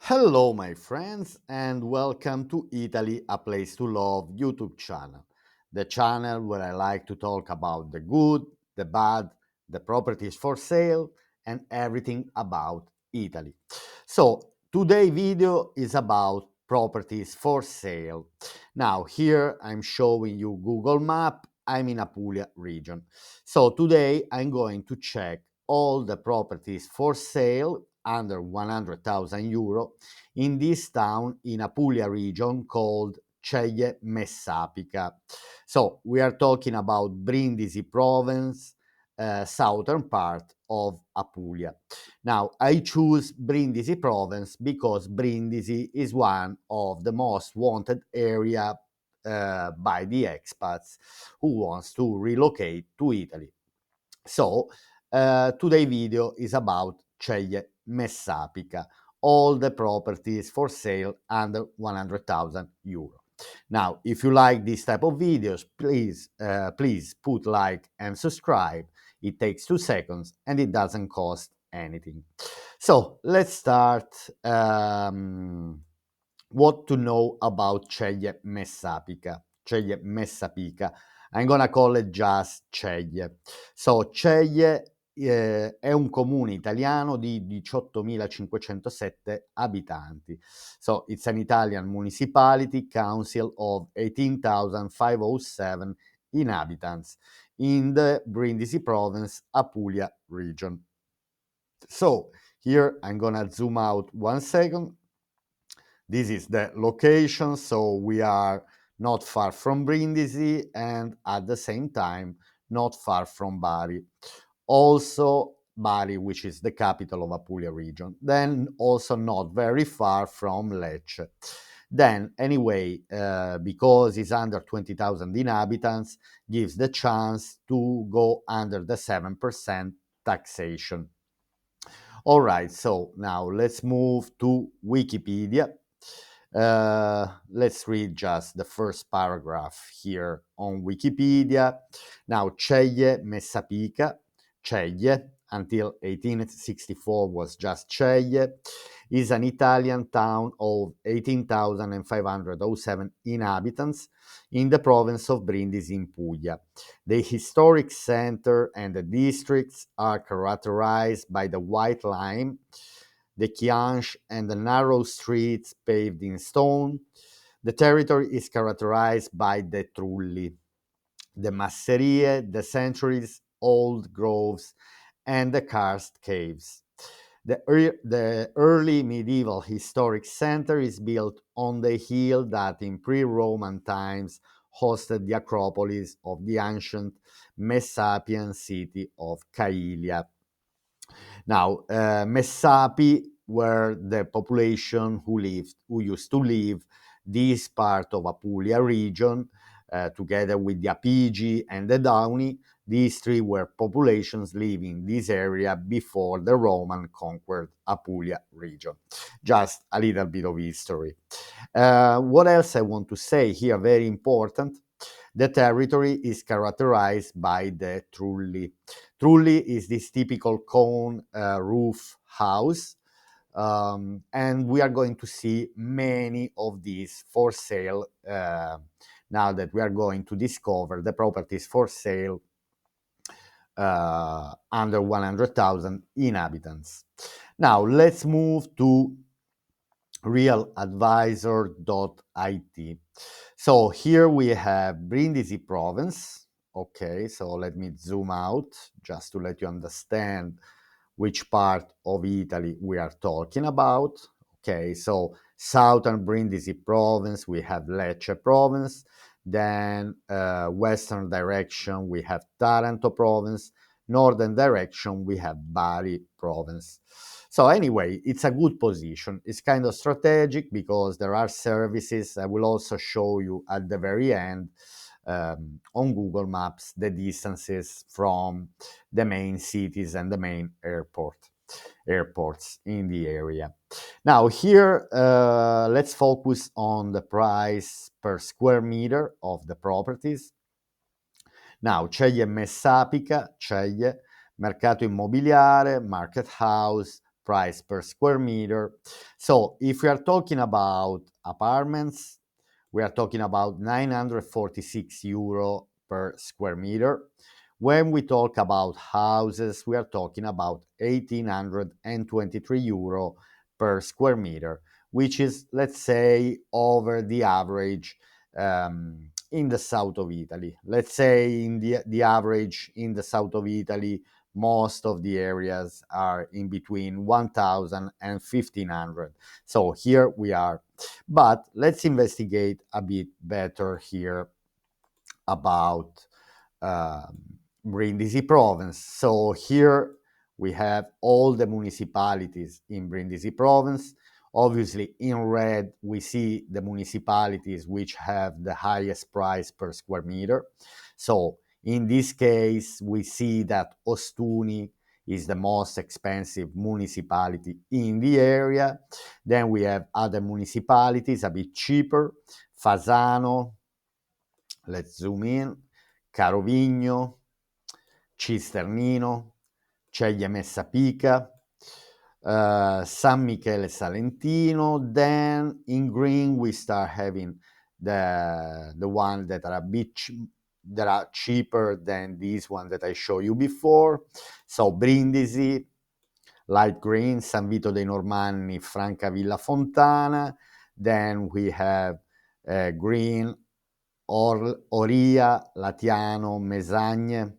Hello, my friends, and welcome to Italy, a Place to Love YouTube channel. The channel where I like to talk about the good, the bad, the properties for sale, and everything about Italy. So, today's video is about properties for sale. Now, here I'm showing you Google Map. I'm in Apulia region. So, today I'm going to check all the properties for sale under 100,000 euro in this town in Apulia region called CEGLIE Messapica. So we are talking about Brindisi province, southern part of Apulia. Now I choose Brindisi province because Brindisi is one of the most wanted area by the expats who wants to relocate to Italy. So today's video is about Ceglie Messapica, all the properties for sale under 100,000 euro. Now, if you like this type of videos, please put like and subscribe. It takes 2 seconds and it doesn't cost anything. So let's start. What to know about Ceglie Messapica. Ceglie Messapica. I'm gonna call it just Ceglie. So Ceglie è un comune italiano di 18.507 abitanti. So it's an Italian municipality council of 18,507 inhabitants in the Brindisi province, Apulia region. So here I'm gonna zoom out 1 second. This is the location, so we are not far from Brindisi and at the same time not far from Bari. Also Bari, which is the capital of Apulia region. Then also not very far from Lecce. Then anyway, because it's under 20,000 inhabitants, gives the chance to go under the 7% taxation. All right, so now let's move to Wikipedia. Let's read just the first paragraph here on Wikipedia. Now, Ceglie Messapica, Ceglie, until 1864 was just Ceglie, is an Italian town of 18,507 inhabitants in the province of Brindisi in Puglia. The historic center and the districts are characterized by the white lime, the Chianche, and the narrow streets paved in stone. The territory is characterized by the trulli, the masserie, the centuries-old groves, and the karst caves. The early medieval historic center is built on the hill that in pre-Roman times hosted the Acropolis of the ancient Messapian city of Caelia. Now, Messapi were the population who used to live this part of Apulia region, together with the Apigi and the Dauni. These three were populations living this area before the Roman conquered Apulia region. Just a little bit of history. What else I want to say here, very important, the territory is characterized by the trulli. Trulli is this typical cone roof house, and we are going to see many of these for sale now that we are going to discover the properties for sale under 100,000 inhabitants. Now let's move to Realadvisor.it. So here we have Brindisi province. Okay, so let me zoom out just to let you understand which part of Italy we are talking about. Okay, so southern Brindisi province, we have Lecce province. Then western direction, we have Taranto province. Northern direction, we have Bari province. So anyway, it's a good position. It's kind of strategic because there are services. I will also show you at the very end on Google Maps the distances from the main cities and the main airports in the area. Now here, let's focus on the price per square meter of the properties. Now, Ceglie Messapica, Ceglie, mercato immobiliare, market house, price per square meter. So if we are talking about apartments, we are talking about 946 euro per square meter. When we talk about houses, we are talking about 1823 euro per square meter, which is, let's say, over the average in the south of Italy. Let's say in the average in the south of Italy, most of the areas are in between 1,000 and 1,500. So here we are. But let's investigate a bit better here about um, Brindisi province. So here we have all the municipalities in Brindisi province. Obviously, in red, we see the municipalities which have the highest price per square meter. So in this case, we see that Ostuni is the most expensive municipality in the area. Then we have other municipalities a bit cheaper. Fasano, let's zoom in, Carovigno, Cisternino, Ceglie Messapica, San Michele Salentino. Then in green we start having the one that are a bit that are cheaper than this one that I showed you before. So Brindisi, light green, San Vito dei Normanni, Francavilla Fontana. Then we have green, Oria, Latiano, Mesagne.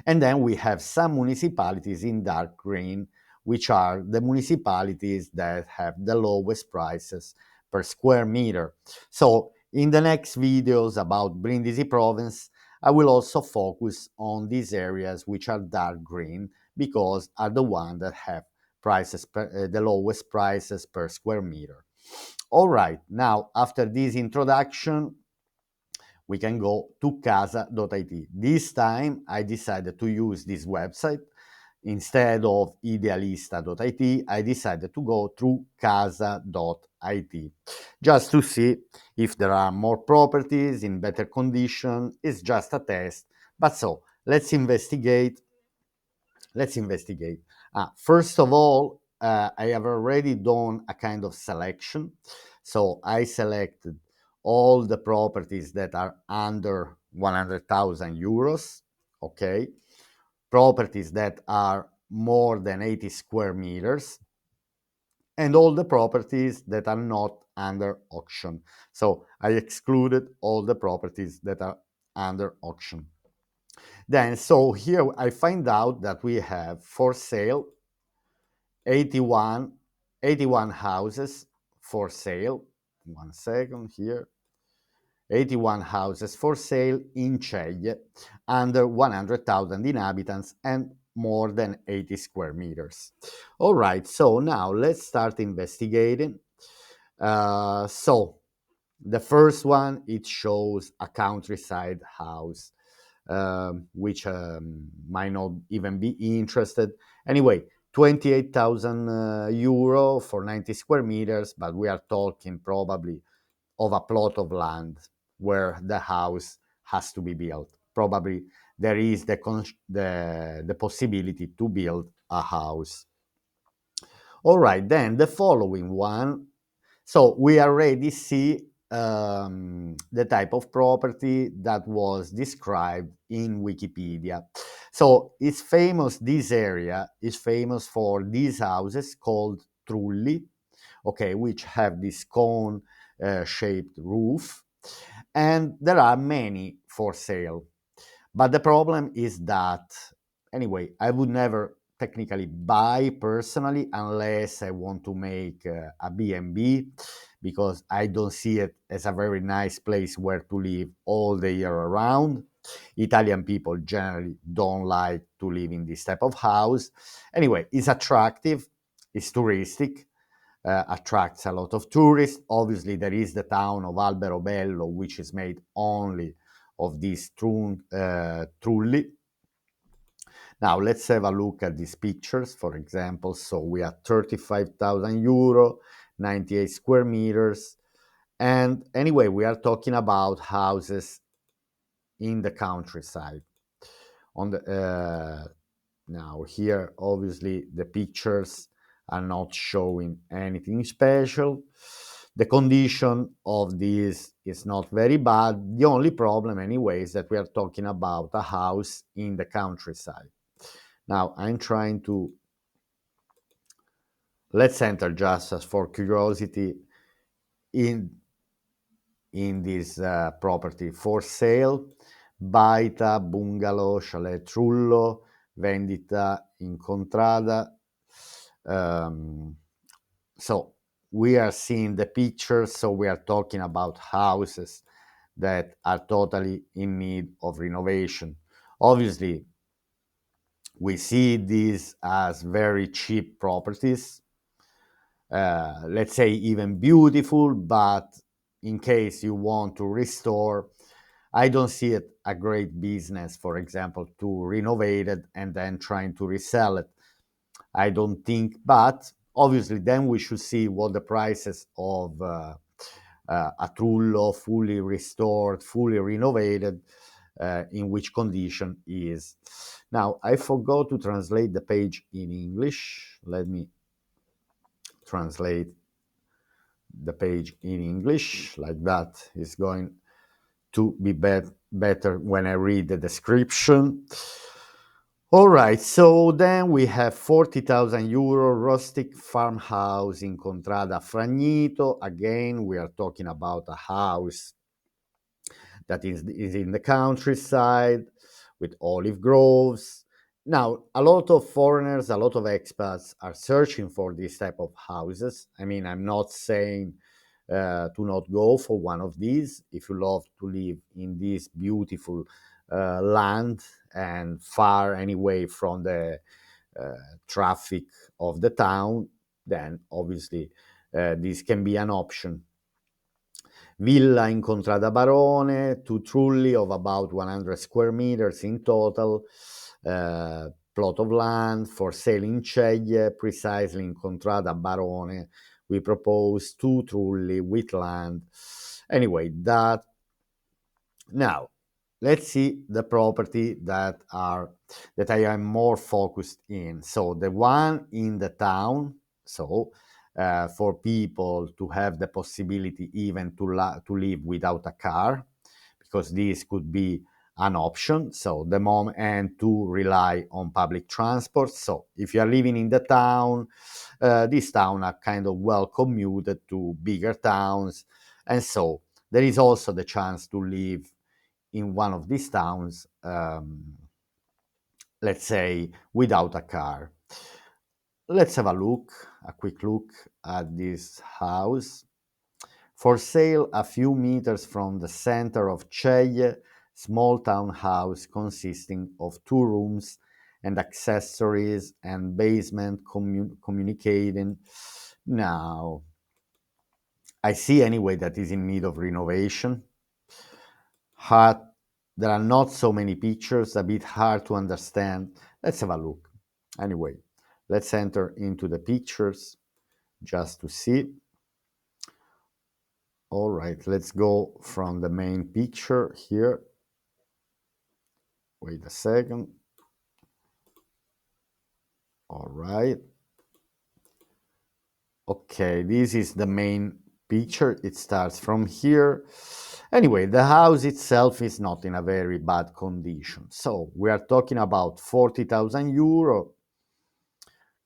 And then we have some municipalities in dark green, which are the municipalities that have the lowest prices per square meter. So in the next videos about Brindisi province, I will also focus on these areas which are dark green because are the ones that have prices the lowest prices per square meter. All right, now after this introduction, we can go to Casa.it. This time I decided to use this website. Instead of Idealista.it, I decided to go through Casa.it just to see if there are more properties in better condition. It's just a test. But so let's investigate. First of all, I have already done a kind of selection. So I selected all the properties that are under 100,000 euros, okay? Properties that are more than 80 square meters, and all the properties that are not under auction. So I excluded all the properties that are under auction. Then, so here I find out that we have for sale 81, 81 houses for sale. 1 second here. 81 houses for sale in Ceglie, under 100,000 inhabitants and more than 80 square meters. All right, so now let's start investigating. So the first one, it shows a countryside house, which might not even be interested. Anyway, 28,000 euro for 90 square meters, but we are talking probably of a plot of land where the house has to be built. Probably there is the possibility to build a house. All right, then the following one. So we already see the type of property that was described in Wikipedia. So it's famous, this area is famous for these houses called trulli, okay, which have this cone shaped roof. And there are many for sale. But the problem is that, anyway, I would never technically buy personally unless I want to make a B&B, because I don't see it as a very nice place where to live all the year around. Italian people generally don't like to live in this type of house. Anyway, it's attractive, it's touristic, attracts a lot of tourists. Obviously, there is the town of Alberobello, which is made only of these trulli. Now, let's have a look at these pictures, for example. So we are 35,000 euro, 98 square meters. And anyway, we are talking about houses in the countryside. On the now here, obviously, the pictures are not showing anything special. The condition of this is not very bad. The only problem, anyway, is that we are talking about a house in the countryside. Now, I'm trying to, let's enter just as for curiosity in this property for sale. Baita, bungalow, chalet Trullo, vendita incontrada. So we are seeing the pictures, so we are talking about houses that are totally in need of renovation. Obviously, we see these as very cheap properties, let's say even beautiful, but in case you want to restore, I don't see it a great business, for example, to renovate it and then trying to resell it. I don't think, but obviously then we should see what the prices of a Trullo fully restored, fully renovated, in which condition is. Now, I forgot to translate the page in English. Let me translate the page in English, like that is going to be better when I read the description. All right, so then we have 40,000 euro rustic farmhouse in Contrada Fragnito. Again, we are talking about a house that is in the countryside with olive groves. Now, a lot of foreigners, a lot of expats are searching for this type of houses. I mean, I'm not saying to not go for one of these. If you love to live in this beautiful land and far anyway from the traffic of the town, then obviously this can be an option. Villa in Contrada Barone, two trulli of about 100 square meters in total, plot of land for sale in Ceglie, precisely in Contrada Barone. We propose two trulli with land. Anyway, that now let's see the property that I am more focused in. So the one in the town, so for people to have the possibility even to live without a car, because this could be an option. So the mom and to rely on public transport. So if you are living in the town, these towns are kind of well commuted to bigger towns, and so there is also the chance to live in one of these towns, let's say, without a car. Let's have a quick look at this house. For sale a few meters from the center of Ceglie, small townhouse consisting of two rooms and accessories and basement communicating. Now, I see anyway that is in need of renovation. Hard, there are not so many pictures, a bit hard to understand. Let's have a look. Anyway, let's enter into the pictures just to see. All right, let's go from the main picture here. Wait a second. All right. Okay, this is the main picture. It starts from here. Anyway, the house itself is not in a very bad condition. So we are talking about 40,000 euro.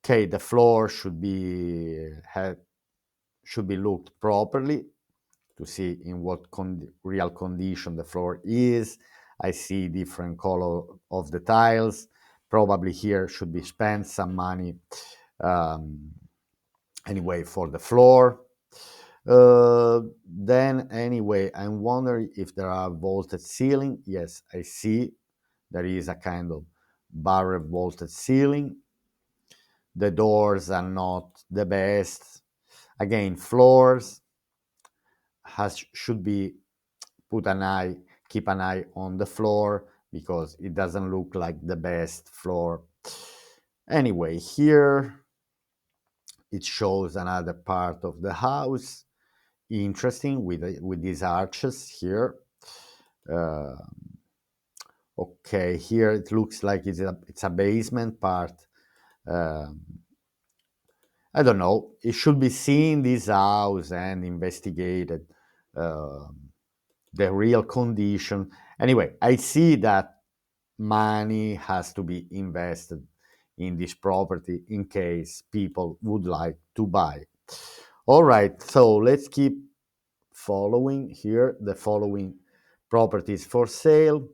Okay, the floor should be looked properly to see in what real condition the floor is. I see different color of the tiles. Probably here should be spent some money um, anyway for the floor. Then anyway, I'm wondering if there are vaulted ceiling. Yes, I see there is a kind of barrel vaulted ceiling. The doors are not the best. Again, floors should be keep an eye on the floor because it doesn't look like the best floor. Anyway, here it shows another part of the house. Interesting with these arches here. Uh, okay, here it looks like it's a basement part. Um, I don't know. It should be seen this house and investigated um the real condition. Anyway, I see that money has to be invested in this property in case people would like to buy. All right, so let's keep following here the following properties for sale.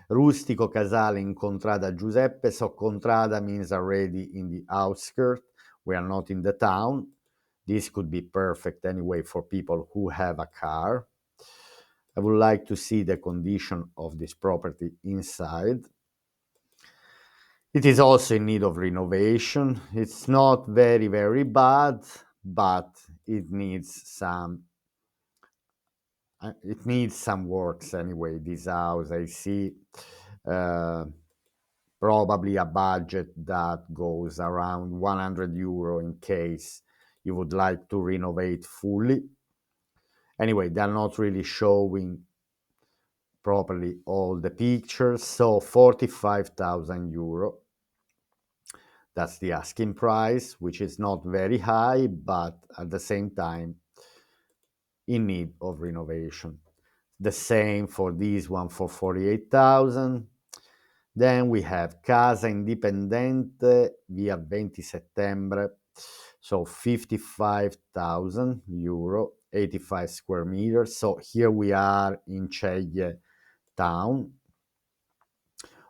Rustico Casale in Contrada Giuseppe. So Contrada means already in the outskirts. We are not in the town. This could be perfect anyway for people who have a car. I would like to see the condition of this property inside. It is also in need of renovation. It's not very, very bad, but it needs some works anyway. This house, I see uh, probably a budget that goes around 100 euro in case you would like to renovate fully. Anyway, they're not really showing properly all the pictures, so 45,000 euro. That's the asking price, which is not very high, but at the same time in need of renovation. The same for this one for 48,000. Then we have Casa Indipendente, via 20 settembre, so 55,000 euro, 85 square meters. So here we are in Ceglie town.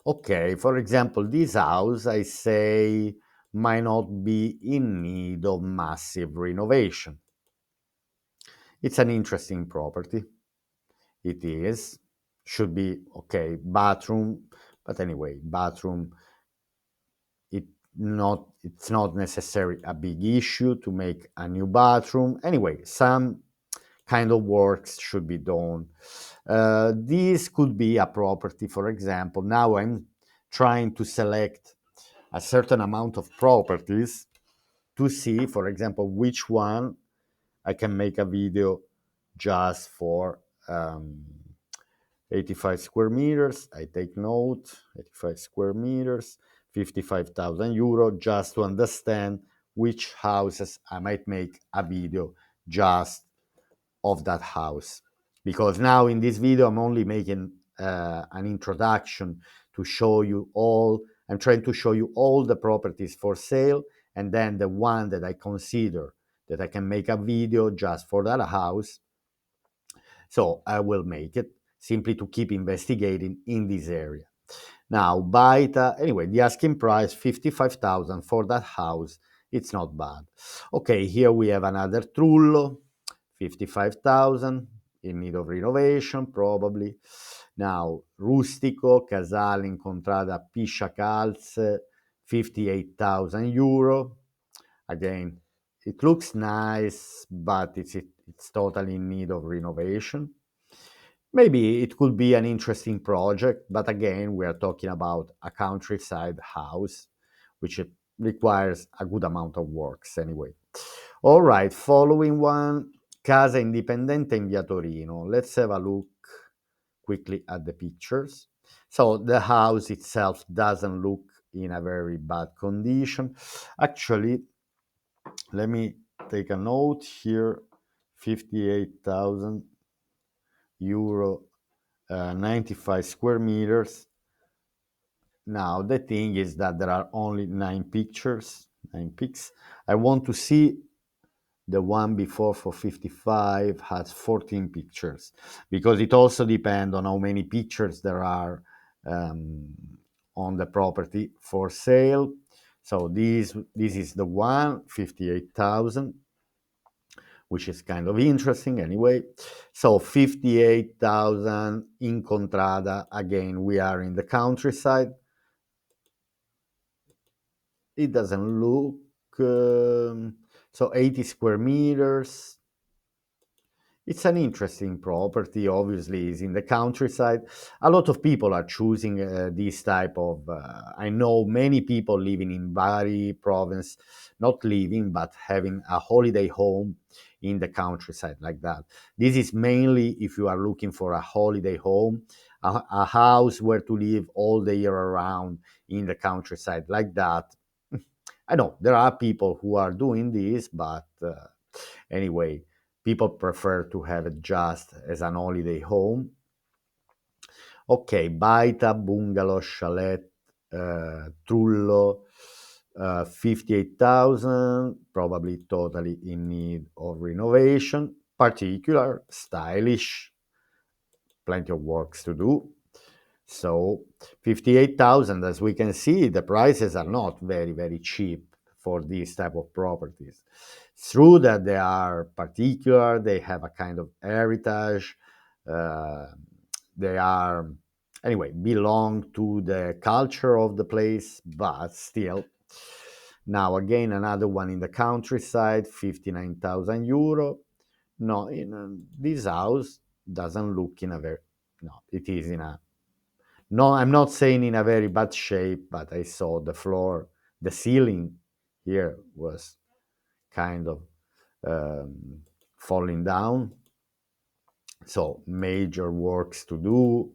Okay, for example, this house, I say, might not be in need of massive renovation. It's an interesting property. It is. Should be okay. Bathroom, but anyway, bathroom. It's not necessarily a big issue to make a new bathroom. Anyway, some kind of works should be done. This could be a property, for example. Now I'm trying to select a certain amount of properties to see, for example, which one I can make a video just for 85 square meters. I take note, 85 square meters, 55,000 euro, just to understand which houses I might make a video just of that house. Because now in this video, I'm only making an introduction to show you all, I'm trying to show you all the properties for sale, and then the one that I consider that I can make a video just for that house. So I will make it simply to keep investigating in this area. Now, Baita, anyway, the asking price 55,000 for that house. It's not bad. Okay, here we have another Trullo, 55,000, in need of renovation, probably. Now, Rustico, Casale in Contrada Piscia Calze, 58,000 euro. Again, it looks nice, but it's totally in need of renovation. Maybe it could be an interesting project, but again, we are talking about a countryside house, which it requires a good amount of works anyway. All right, following one, Casa Indipendente in Via Torino. Let's have a look quickly at the pictures. So the house itself doesn't look in a very bad condition. Actually, let me take a note here, 58,000 euro, 95 square meters. Now, the thing is that there are only 9 pics. I want to see the one before for 55 has 14 pictures, because it also depends on how many pictures there are um, on the property for sale. So this is the one, 58,000, which is kind of interesting anyway. So 58,000 in Contrada. Again, we are in the countryside. It doesn't look so 80 square meters. It's an interesting property. Obviously, it's in the countryside. A lot of people are choosing this type of. I know many people living in Bari province, not living but having a holiday home in the countryside like that. This is mainly if you are looking for a holiday home, a house where to live all the year around in the countryside like that. I know there are people who are doing this, but anyway, people prefer to have it just as an holiday home. Okay, Baita, Bungalow, Chalet, Trullo, 58,000, probably totally in need of renovation, particular, stylish, plenty of works to do. So 58,000, as we can see, the prices are not very, very cheap for these type of properties. It's true that they are particular, they have a kind of heritage, uh, they are, anyway, belong to the culture of the place, but still. Now, again, another one in the countryside, 59,000 euro. No, this house doesn't look in a very, no, it is in a, no, I'm not saying in a very bad shape, but I saw the floor, the ceiling here was kind of um, falling down. So major works to do.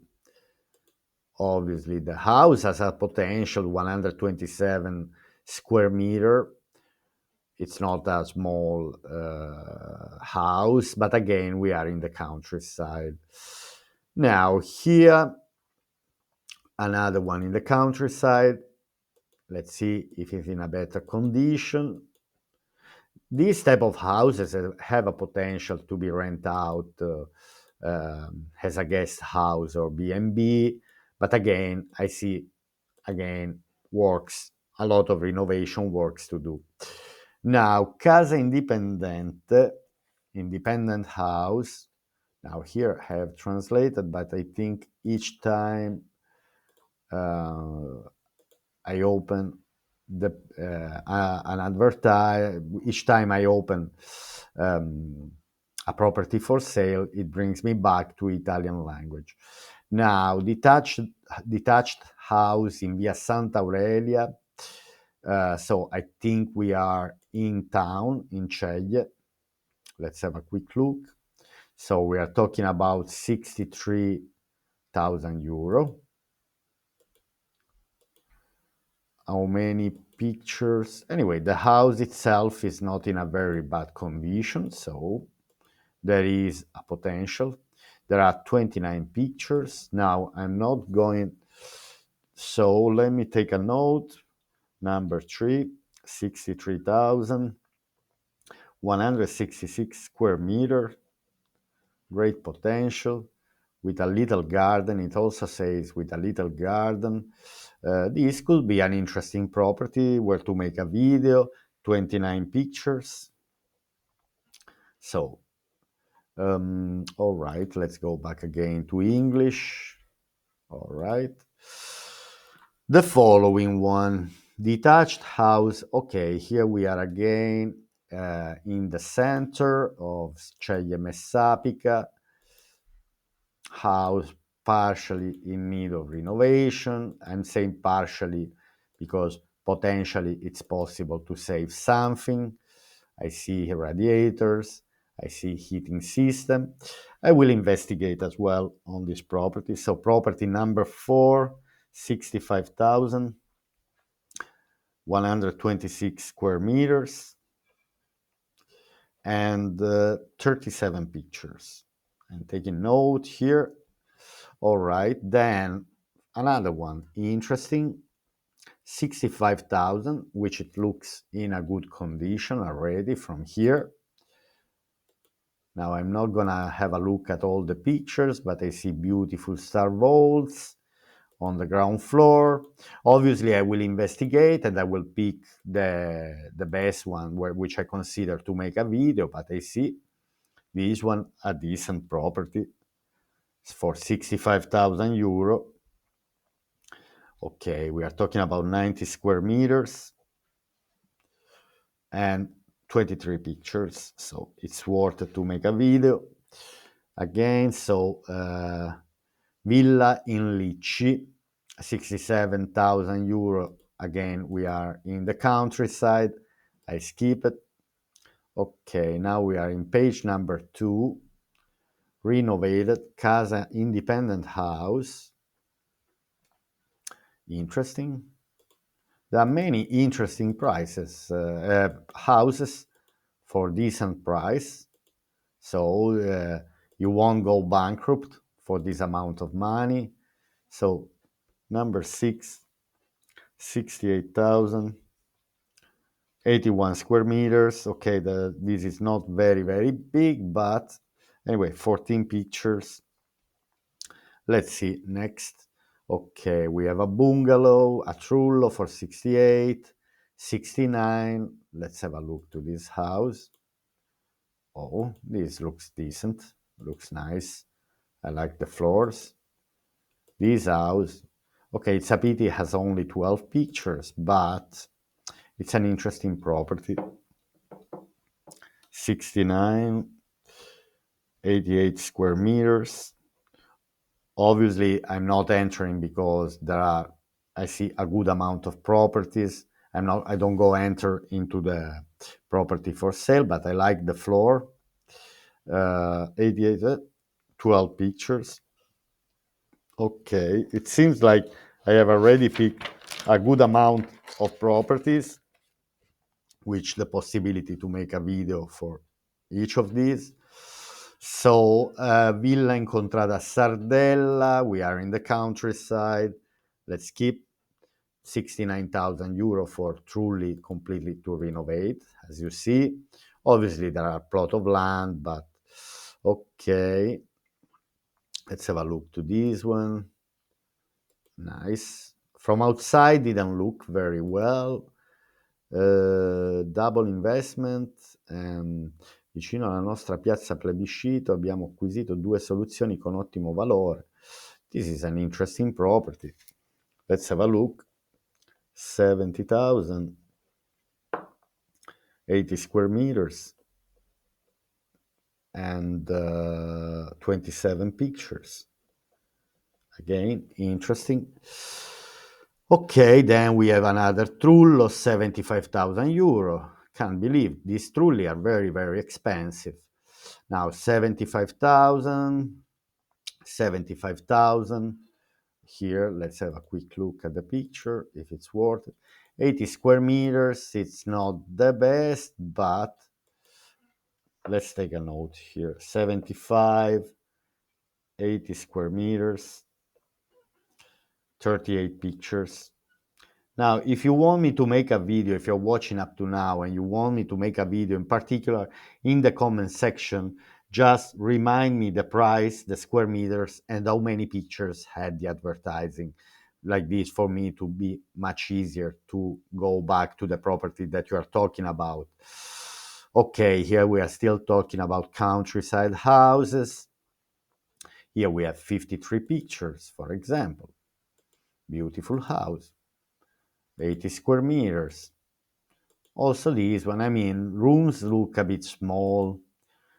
Obviously, the house has a potential 127 square meter. It's not a small house, but again, we are in the countryside. Now, here, another one in the countryside. Let's see if it's in a better condition. These type of houses have a potential to be rent out as a guest house or B&B, but again, I see again works, a lot of renovation works to do. Now, Casa Indipendente, independent house. Now here I have translated, but I think each time uh, I open an advertise, each time I open a property for sale, it brings me back to Italian language. Now, detached house in Via Santa Aurelia. So I think we are in town in Ceglie. Let's have a quick look. So we are talking about 63,000 euro. How many pictures? Anyway, the house itself is not in a very bad condition, so there is a potential. There are 29 pictures. Now, I'm not going, so let me take a note. Number 3, 63,000, 166 square meter, great potential, with a little garden. It also says with a little garden. This could be an interesting property where to make a video, 29 pictures. So, all right, let's go back again to English. All right. The following one, detached house. Okay, here we are again in the center of Sceglie Messapica, house partially in need of renovation. I'm saying partially because potentially it's possible to save something. I see radiators, I see heating system. I will investigate as well on this property. So property number 4, 65,000, 126 square meters, and 37 pictures. I'm taking note here. All right, then another one, interesting, 65,000, which it looks in a good condition already from here. Now I'm not gonna have a look at all the pictures, but I see beautiful star vaults on the ground floor. Obviously, I will investigate and I will pick the best one which I consider to make a video, but I see this one, a decent property for 65,000 euro. Okay, we are talking about 90 square meters and 23 pictures, so it's worth it to make a video. Again, so Villa in Licci, 67,000 euro. Again, we are in the countryside. I skip it. Okay, now we are in page number 2. Renovated Casa Independent House. Interesting. There are many interesting houses for decent price. So you won't go bankrupt for this amount of money. So number 6, 68,000, 81 square meters. Okay, this is not very, very big, but anyway, 14 pictures. Let's see, next. Okay, we have a bungalow, a trullo for 68, 69. Let's have a look to this house. Oh, this looks decent, looks nice. I like the floors. This house, okay, it's a pity it has only 12 pictures, but it's an interesting property. 69, 88 square meters. Obviously, I'm not entering because I see a good amount of properties. I don't go enter into the property for sale, but I like the floor. 88, 12 pictures. Okay, it seems like I have already picked a good amount of properties, which the possibility to make a video for each of these. So, Villa Incontrada Sardella, we are in the countryside. Let's keep 69,000 euro for truly completely to renovate, as you see. Obviously, there are a plot of land, but okay. Let's have a look to this one. Nice. From outside, didn't look very well. Double investment. Vicino alla nostra piazza plebiscito abbiamo acquisito 2 soluzioni con ottimo valore. This is an interesting property. Let's have a look. 70,000, 80 square meters, and 27 pictures. Again, interesting. Okay, then we have another trullo, 75,000 euro. Can't believe these trulli are very, very expensive. Now 75,000, 75,000. Here, let's have a quick look at the picture, if it's worth it. 80 square meters, it's not the best, but let's take a note here. 75, 80 square meters, 38 pictures. Now, if you want me to make a video, if you're watching up to now and you want me to make a video in particular in the comment section, just remind me the price, the square meters, and how many pictures had the advertising. Like this, for me to be much easier to go back to the property that you are talking about. Okay, here we are still talking about countryside houses. Here we have 53 pictures, for example. Beautiful house. 80 square meters. Also this one, I mean, rooms look a bit small,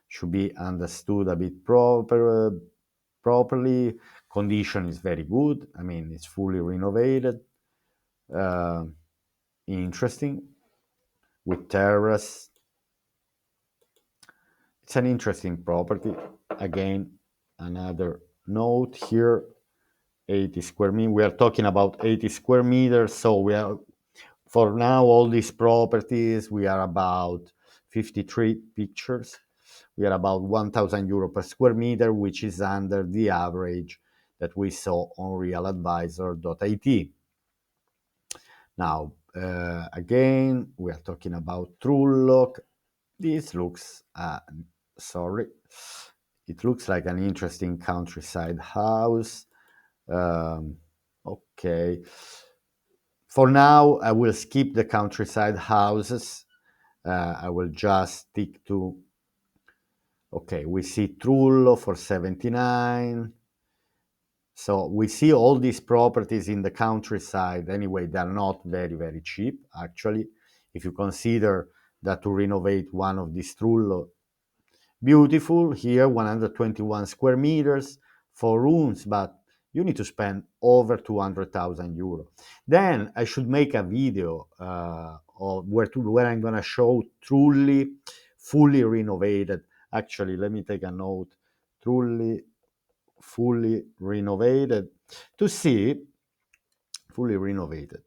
should be understood a bit properly. Condition is very good. I mean, it's fully renovated. Interesting. With terrace. It's an interesting property. Again, another note here. 80 square meters. We are talking about 80 square meters, so we are for now, all these properties, we are about 53 pictures. We are about 1,000 euro per square meter, which is under the average that we saw on Realadvisor.it. Now, again, we are talking about Trullo. This looks, it looks like an interesting countryside house. Okay. For now, I will skip the countryside houses. I will just stick to, okay, we see Trullo for 79. So we see all these properties in the countryside. Anyway, they're not very, very cheap, actually. If you consider that to renovate one of these Trullo, beautiful. Here, 121 square meters, 4 rooms, but you need to spend over 200,000 euro. Then I should make a video of where I'm going to show truly fully renovated. Actually, let me take a note. Truly fully renovated to see fully renovated.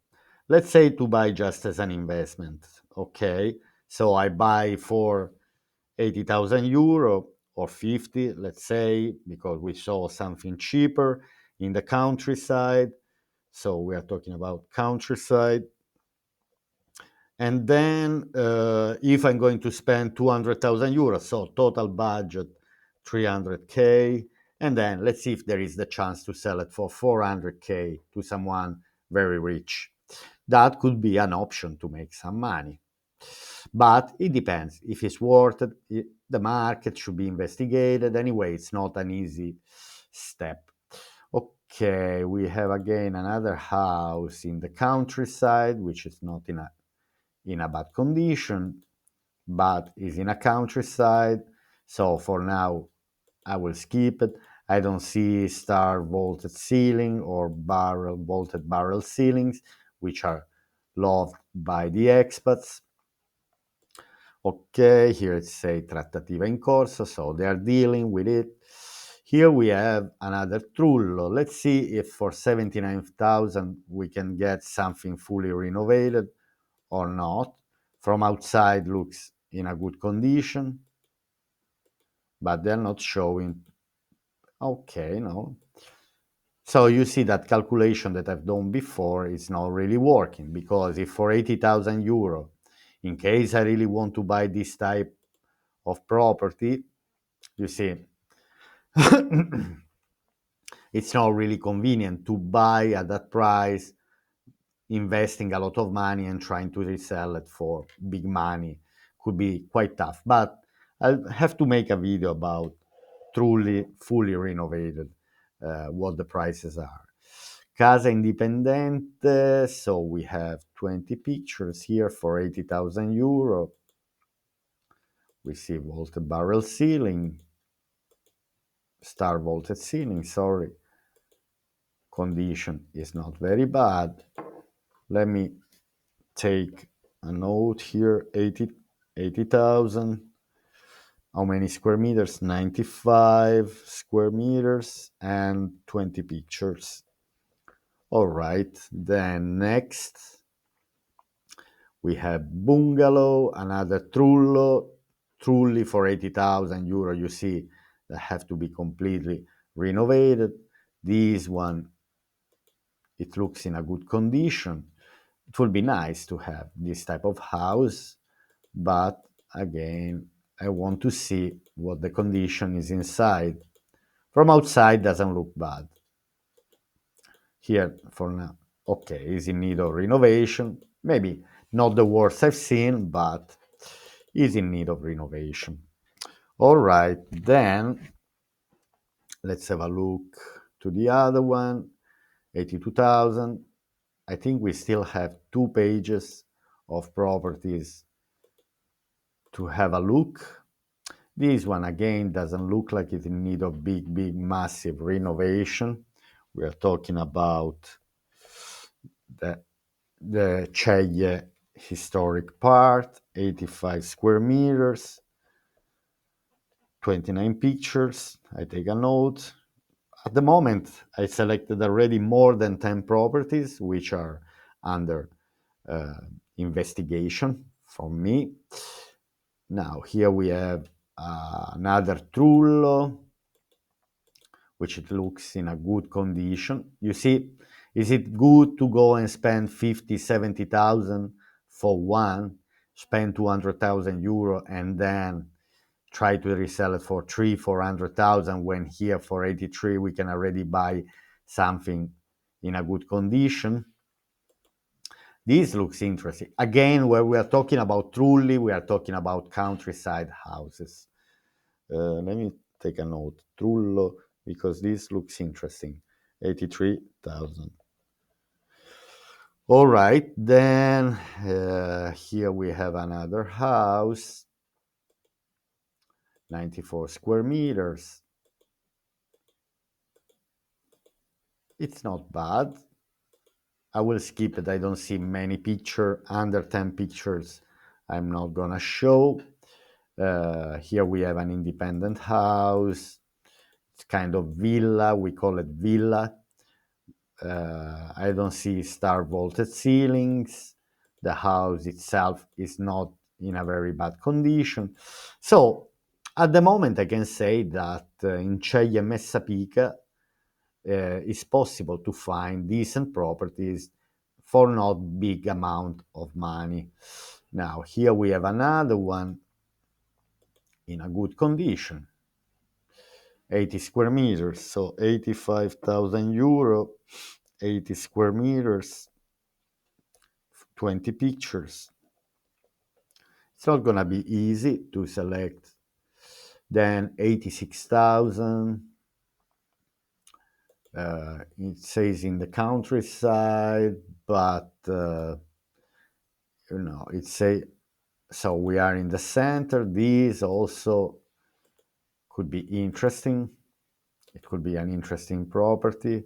let's say to buy just as an investment. Okay, so I buy for 80,000 euro or 50, let's say, because we saw something cheaper in the countryside. So we are talking about countryside. And then if I'm going to spend 200,000 euros, so total budget 300K, and then let's see if there is the chance to sell it for 400K to someone very rich. That could be an option to make some money. But it depends. If it's worth it, the market should be investigated. Anyway, it's not an easy step. Okay, we have again another house in the countryside, which is not in a bad condition, but is in a countryside. So for now, I will skip it. I don't see star vaulted ceiling or vaulted barrel ceilings, which are loved by the expats. Okay, here it says trattativa in corso, so they are dealing with it. Here we have another trullo. Let's see if for 79,000 we can get something fully renovated or not. From outside looks in a good condition, but they're not showing. Okay, no. So you see that calculation that I've done before is not really working, because if for 80,000 euro, in case I really want to buy this type of property, you see, it's not really convenient to buy at that price, investing a lot of money and trying to resell it for big money could be quite tough. But I'll have to make a video about truly fully renovated, what the prices are. Casa Indipendente, so we have 20 pictures here for 80,000 euro. We see vaulted barrel ceiling, star vaulted ceiling, sorry. Condition is not very bad. Let me take a note here, 80,000. How many square meters? 95 square meters and 20 pictures. All right, then next we have bungalow, another trulli for 80,000 euro. You see, that have to be completely renovated. This one, it looks in a good condition. It would be nice to have this type of house, but again, I want to see what the condition is inside. From outside doesn't look bad. Here for now, okay, is in need of renovation. Maybe not the worst I've seen, but is in need of renovation. All right, then let's have a look to the other one, 82,000. I think we still have 2 pages of properties to have a look. This one again doesn't look like it's in need of big, massive renovation. We are talking about the, the CEGLIE historic part, 85 square meters, 29 pictures. I take a note. At the moment, I selected already more than 10 properties, which are under investigation from me. Now, here we have another trullo, which it looks in a good condition. You see, is it good to go and spend 50, 70,000 for one, spend 200,000 euro and then try to resell it for 400,000 when here for 83 we can already buy something in a good condition? This looks interesting. Again, where we are talking about truly, we are talking about countryside houses. Let me take a note. Trullo, because this looks interesting. 83,000. All right, then here we have another house, 94 square meters. It's not bad. I will skip it. I don't see many pictures. Under 10 pictures, I'm not gonna show. Here we have an independent house. It's kind of villa. We call it villa. I don't see star vaulted ceilings. The house itself is not in a very bad condition. So at the moment, I can say that in Ceglie Messapica it's possible to find decent properties for not big amount of money. Now here we have another one in a good condition, 80 square meters, so 85,000 euro, 80 square meters, 20 pictures. It's not gonna be easy to select. Then 86,000. It says in the countryside, but it say so. We are in the center. These also could be interesting. It could be an interesting property.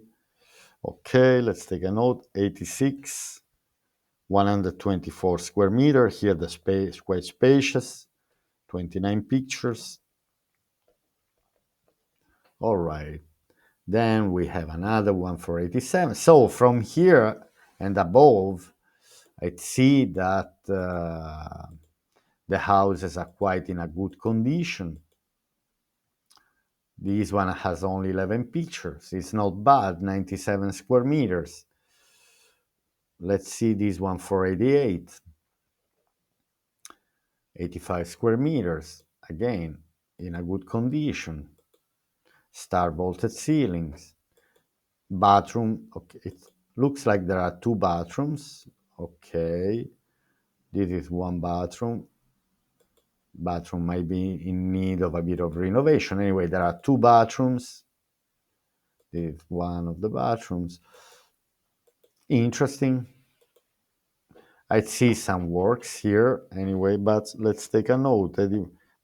Okay, let's take a note. 86, 124 square meter. Here the space quite spacious. 29 pictures. All right. Then we have another one for 87. So from here and above, I see that the houses are quite in a good condition. This one has only 11 pictures. It's not bad, 97 square meters. Let's see this one for 88. 85 square meters. Again, in a good condition. Star vaulted ceilings. Bathroom, okay, it looks like there are two bathrooms. Okay, this is one bathroom. Bathroom might be in need of a bit of renovation. Anyway, there are two bathrooms. This is one of the bathrooms. Interesting. I see some works here anyway, but let's take a note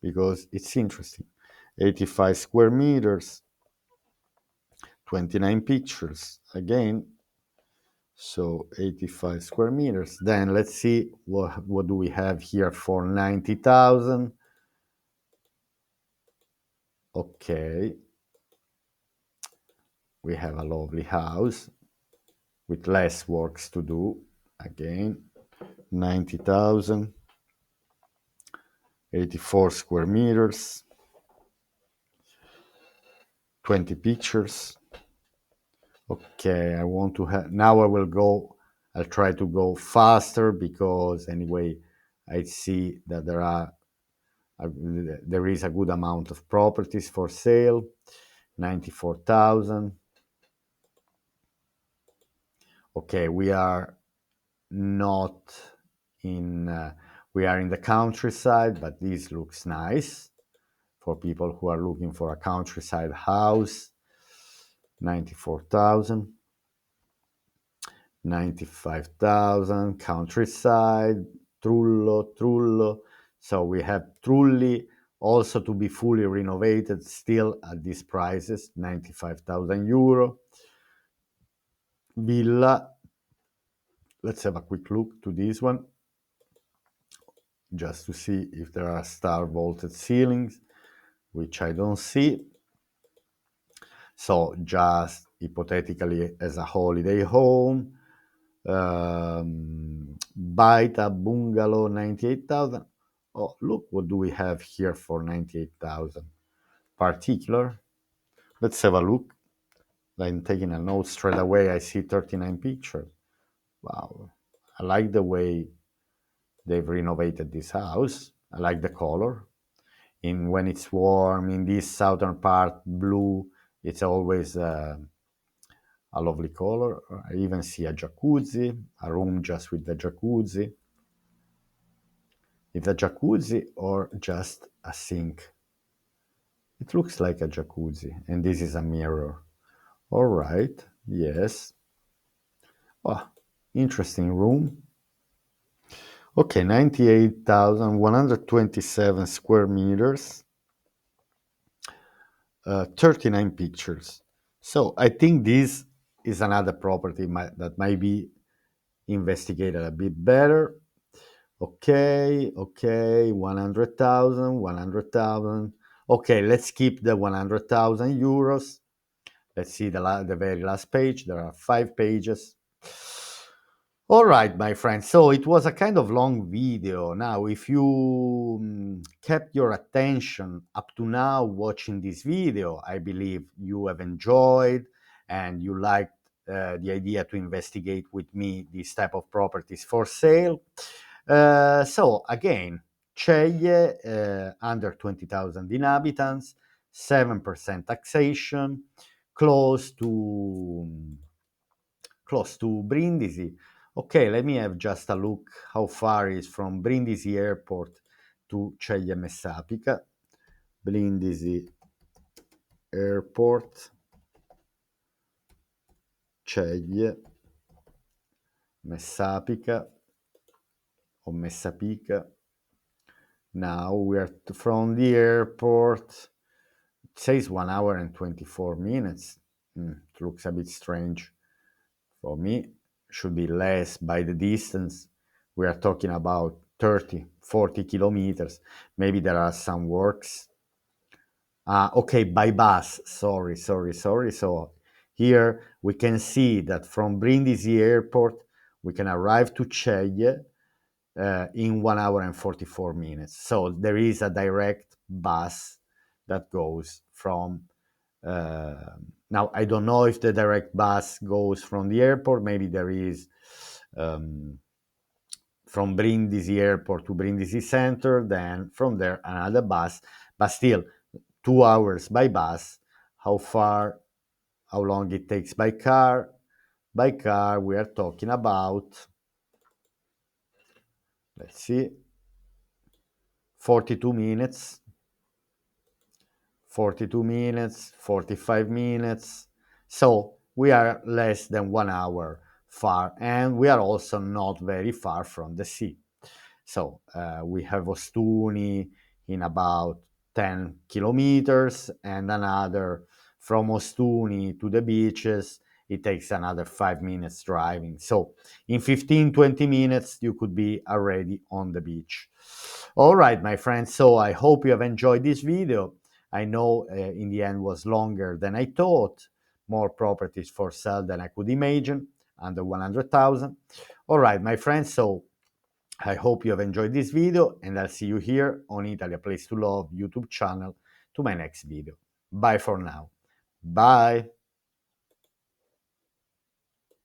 because it's interesting. 85 square meters, 29 pictures. Again, so 85 square meters. Then let's see what do we have here for 90,000. Okay. We have a lovely house with less works to do. Again, 90,000, 84 square meters, 20 pictures. Okay, I want to have, now I'll try to go faster because anyway, I see that there is a good amount of properties for sale, 94,000. Okay, we are not in, we are in the countryside, but this looks nice for people who are looking for a countryside house. 94,000. 95,000, countryside, Trullo. So we have Trulli also to be fully renovated, still at these prices, 95,000 euro. Villa, let's have a quick look to this one, just to see if there are star vaulted ceilings, which I don't see. So just hypothetically as a holiday home, Baita bungalow, 98,000. Oh, look what do we have here for 98,000. Particular. Let's have a look. I'm taking a note straight away. I see 39 pictures. Wow. I like the way they've renovated this house. I like the color. When it's warm, in this southern part, blue, it's always a lovely color. I even see a jacuzzi, a room just with the jacuzzi. It's a jacuzzi or just a sink? It looks like a jacuzzi, and this is a mirror. All right, yes. Oh, interesting room. Okay, 98,127 square meters, 39 pictures. So I think this is another property that might be investigated a bit better. Okay, 100,000, 100,000. Okay, let's keep the 100,000 euros. Let's see the very last page. There are 5 pages. All right, my friends. So it was a kind of long video. Now, if you kept your attention up to now watching this video, I believe you have enjoyed and you liked the idea to investigate with me these type of properties for sale. So again, Ceglie, under 20,000 inhabitants, 7% taxation, close to Brindisi. Okay, let me have just a look how far is from Brindisi Airport to Ceglie Messapica. Brindisi Airport, Ceglie Messapica or Messapica. Now we are from the airport. It says 1 hour and 24 minutes. It looks a bit strange. For me, should be less by the distance. We are talking about 30, 40 kilometers. Maybe there are some works. Okay, by bus. Sorry. So here we can see that from Brindisi Airport, we can arrive to Ceglie in 1 hour and 44 minutes. So there is a direct bus that goes from now, I don't know if the direct bus goes from the airport. Maybe there is from Brindisi Airport to Brindisi Center, then from there another bus. But still, 2 hours by bus. How long it takes by car? By car, we are talking about, let's see, 42 minutes. 42 minutes, 45 minutes. So we are less than 1 hour far, and we are also not very far from the sea. So we have Ostuni in about 10 kilometers, and another from Ostuni to the beaches, it takes another 5 minutes driving. So in 15, 20 minutes, you could be already on the beach. All right, my friends. So I hope you have enjoyed this video. I know in the end was longer than I thought. More properties for sale than I could imagine, under 100,000. All right, my friends. So I hope you have enjoyed this video, and I'll see you here on Italy, a Place to Love YouTube channel to my next video. Bye for now. Bye.